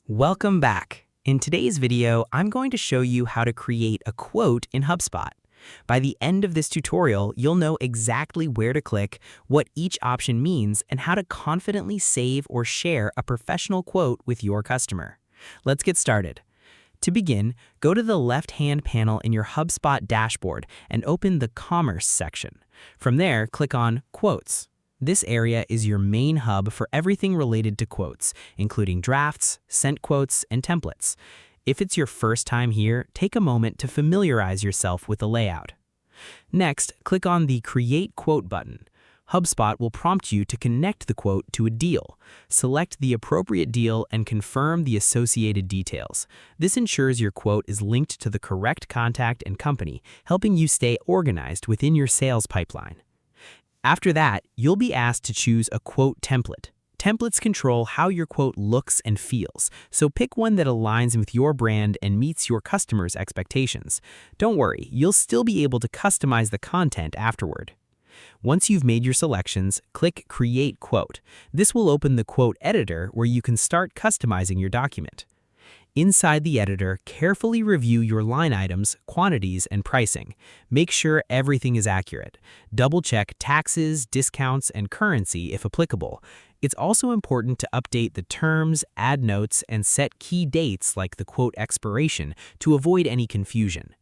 Welcome back. In today's video, I'm going to show you how to create a quote in HubSpot. By the end of this tutorial, you'll know exactly where to click, what each option means, and how to confidently save or share a professional quote with your customer. Let's get started. To begin, go to the left-hand panel in your HubSpot dashboard and open the Commerce section. From there, click on Quotes. This area is your main hub for everything related to quotes, including drafts, sent quotes, and templates. If it's your first time here, take a moment to familiarize yourself with the layout. Next, click on the Create Quote button. HubSpot will prompt you to connect the quote to a deal. Select the appropriate deal and confirm the associated details. This ensures your quote is linked to the correct contact and company, helping you stay organized within your sales pipeline. After that, you'll be asked to choose a quote template. Templates control how your quote looks and feels, so pick one that aligns with your brand and meets your customers' expectations. Don't worry, you'll still be able to customize the content afterward. Once you've made your selections, click Create Quote. This will open the quote editor where you can start customizing your document. Inside the editor, carefully review your line items, quantities, and pricing. Make sure everything is accurate. Double-check taxes, discounts, and currency if applicable. It's also important to update the terms, add notes, and set key dates like the quote expiration to avoid any confusion.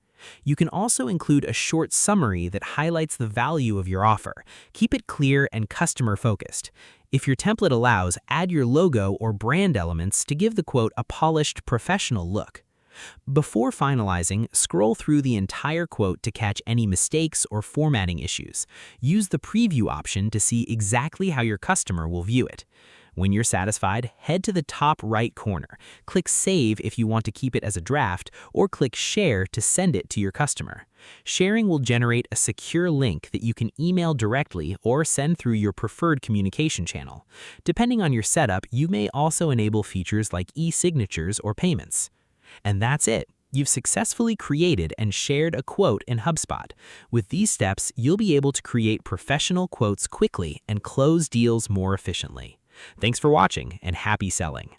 You can also include a short summary that highlights the value of your offer. Keep it clear and customer-focused. If your template allows, add your logo or brand elements to give the quote a polished, professional look. Before finalizing, scroll through the entire quote to catch any mistakes or formatting issues. Use the preview option to see exactly how your customer will view it. When you're satisfied, head to the top right corner. Click Save if you want to keep it as a draft, or click Share to send it to your customer. Sharing will generate a secure link that you can email directly or send through your preferred communication channel. Depending on your setup, you may also enable features like e-signatures or payments. And that's it. You've successfully created and shared a quote in HubSpot. With these steps, you'll be able to create professional quotes quickly and close deals more efficiently. Thanks for watching and happy selling.